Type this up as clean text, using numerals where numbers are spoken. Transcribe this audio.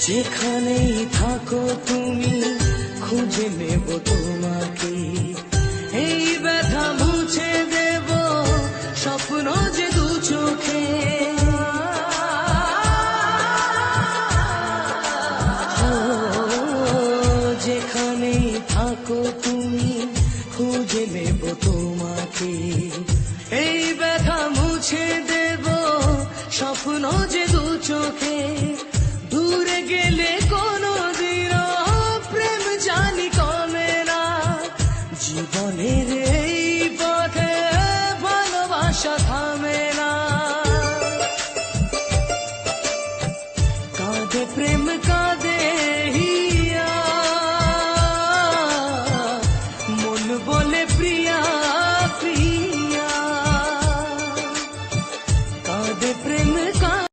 যেখানেই থাকো তুমি খুঁজে নেব তোমাকে, এই ব্যথা মুছে দেব স্বপ্ন যে দু চোখে। যেখানেই থাকো তুমি খুঁজে নেব তোমাকে, এই ব্যথা মুছে দেব স্বপ্ন যে দু চোখে। দূরে গেলে কোনোদিনও প্রেম জানি কমে না, জীবনের